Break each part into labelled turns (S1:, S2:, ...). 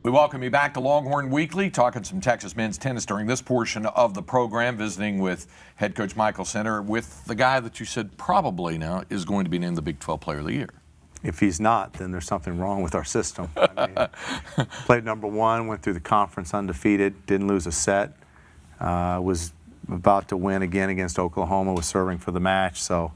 S1: We welcome you back to Longhorn Weekly, talking some Texas men's tennis during this portion of the program, visiting with head coach Michael Center, with the guy that you said probably now is going to be named the Big 12 Player of the Year.
S2: If he's not, then there's something wrong with our system. I mean, played #1, went through the conference undefeated, didn't lose a set, was about to win again against Oklahoma, was serving for the match. So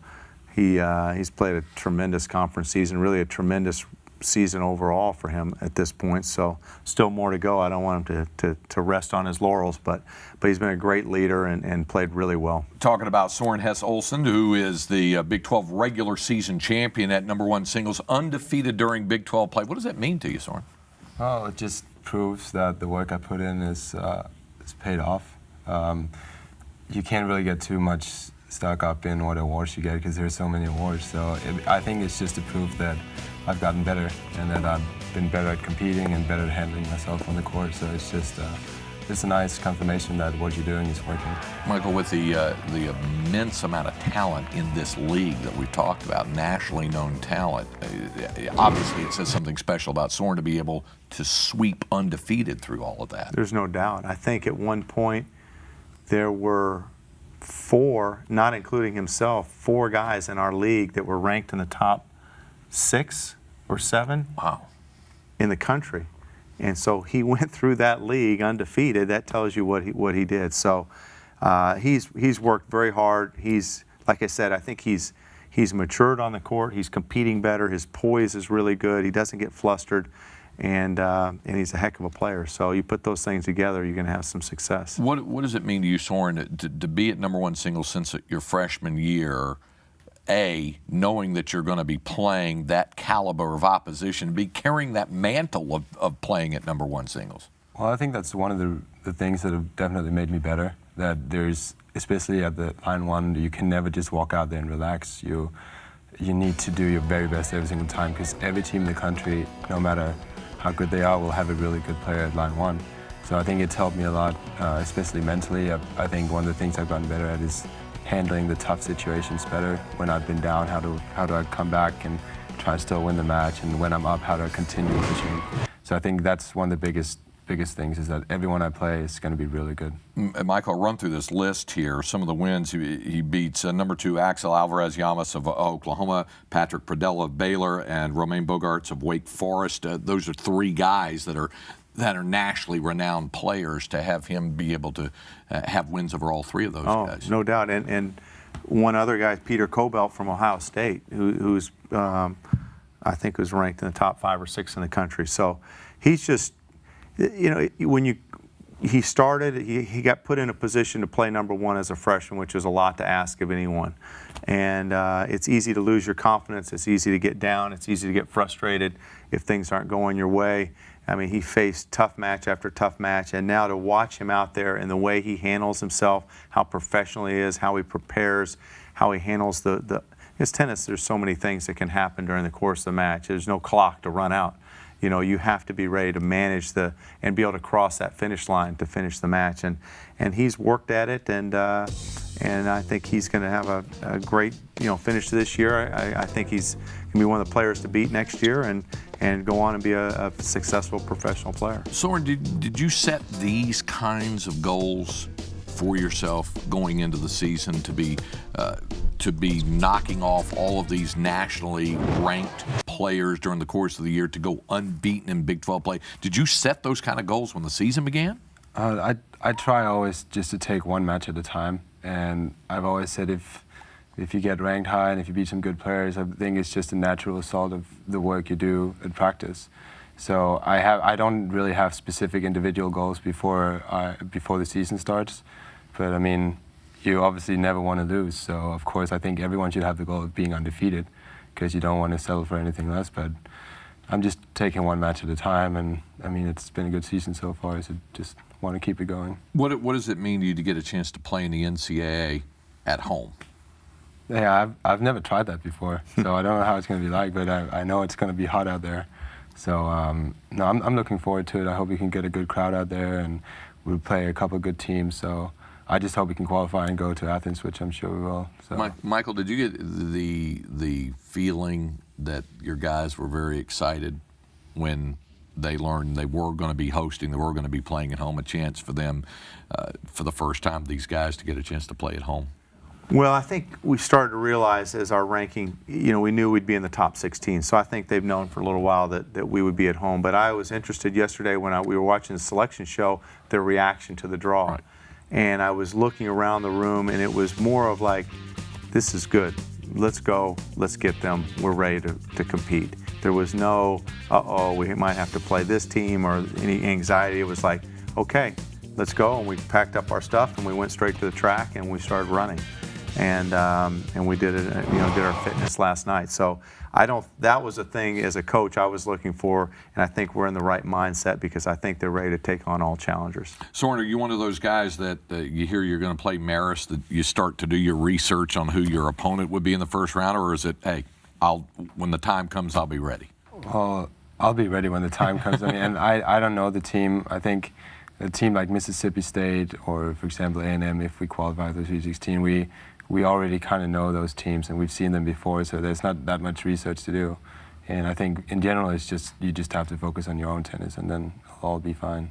S2: he's played a tremendous conference season, really a tremendous season overall for him at this point. So still more to go. I don't want him to rest on his laurels, but he's been a great leader and played really well.
S1: Talking about Soren Hess-Olesen, who is the Big 12 regular season champion at #1 singles, undefeated during Big 12 play. What does that mean to you, Soren?
S3: Well, it just proves that the work I put in is paid off. You can't really get too much stuck up in what awards you get because there's so many awards. So I think it's just a proof that I've gotten better and that I've been better at competing and better at handling myself on the court. So it's just it's a nice confirmation that what you're doing is working.
S1: Michael, with the immense amount of talent in this league that we've talked about, nationally known talent, obviously it says something special about Soren to be able to sweep undefeated through all of that.
S2: There's no doubt. I think at one point there were 4, not including himself, 4 guys in our league that were ranked in the top 6 or 7 in the country. And so he went through that league undefeated. That tells you what he did. So he's worked very hard. He's, like I said, I think he's matured on the court. He's competing better. His poise is really good. He doesn't get flustered. And he's a heck of a player. So you put those things together, you're going to have some success.
S1: What does it mean to you, Soren, to be at #1 singles since your freshman year, knowing that you're going to be playing that caliber of opposition, be carrying that mantle of playing at #1 singles?
S3: Well, I think that's one of the things that have definitely made me better, that there's, especially at the line 1, you can never just walk out there and relax. You need to do your very best every single time because every team in the country, no matter how good they are, will have a really good player at line 1. So I think it's helped me a lot, especially mentally. I think one of the things I've gotten better at is handling the tough situations better. When I've been down, how do I come back and try to still win the match? And when I'm up, how do I continue pushing? So I think that's one of the biggest things, is that everyone I play is going to be really good.
S1: Michael, run through this list here. Some of the wins he beats: #2 Axel Alvarez-Llamas of Oklahoma, Patrick Pradella of Baylor, and Romain Bogarts of Wake Forest. Those are 3 guys that are nationally renowned players. To have him be able to have wins over all 3 of those guys.
S2: No doubt. And one other guy, Peter Cobelt from Ohio State, who's I think was ranked in the top 5 or 6 in the country. So he's just, you know, when he started, he got put in a position to play #1 as a freshman, which is a lot to ask of anyone. And it's easy to lose your confidence. It's easy to get down. It's easy to get frustrated if things aren't going your way. I mean, he faced tough match after tough match, and now to watch him out there and the way he handles himself, how professional he is, how he prepares, how he handles his tennis. There's so many things that can happen during the course of the match. There's no clock to run out. You know, you have to be ready to manage and be able to cross that finish line to finish the match. And he's worked at it, and I think he's going to have a great, finish this year. I think he's going to be one of the players to beat next year and go on and be a successful professional player.
S1: Soren, did you set these kinds of goals for yourself going into the season, to be knocking off all of these nationally ranked players during the course of the year, to go unbeaten in Big 12 play? Did you set those kind of goals when the season began?
S3: I try always just to take one match at a time, and I've always said if you get ranked high and if you beat some good players, I think it's just a natural result of the work you do at practice. So I don't really have specific individual goals before the season starts, but I mean, you obviously never want to lose. So of course, I think everyone should have the goal of being undefeated, because you don't want to settle for anything less. But I'm just taking one match at a time, and I mean, it's been a good season so far, so just want to keep it going.
S1: What does it mean to you to get a chance to play in the NCAA at home?
S3: Yeah, I've never tried that before, so I don't know how it's going to be like, but I know it's going to be hot out there. So no, I'm looking forward to it. I hope we can get a good crowd out there, and we'll play a couple of good teams. So I just hope we can qualify and go to Athens, which I'm sure we will. So.
S1: Michael, did you get the feeling that your guys were very excited when they learned they were going to be hosting, they were going to be playing at home, a chance for them for the first time, these guys, to get a chance to play at home?
S2: Well, I think we started to realize as our ranking, we knew we'd be in the top 16. So I think they've known for a little while that we would be at home. But I was interested yesterday when we were watching the selection show, their reaction to the draw.
S1: Right.
S2: And I was looking around the room, and it was more of like, this is good. Let's go. Let's get them. We're ready to compete. There was no, uh-oh, we might have to play this team or any anxiety. It was like, okay, let's go. And we packed up our stuff, and we went straight to the track, and we started running. And we did it, did our fitness last night. So that was a thing as a coach I was looking for, and I think we're in the right mindset because I think they're ready to take on all challengers.
S1: Soren, are you one of those guys that you hear you're going to play Marist, that you start to do your research on who your opponent would be in the first round, or is it, hey, when the time comes, I'll be ready?
S3: I'll be ready when the time comes. And I don't know the team. I think a team like Mississippi State or, for example, A&M, if we qualify for the Sweet 16, we already kind of know those teams and we've seen them before, so there's not that much research to do. And I think in general, it's just you just have to focus on your own tennis and then it'll all be fine.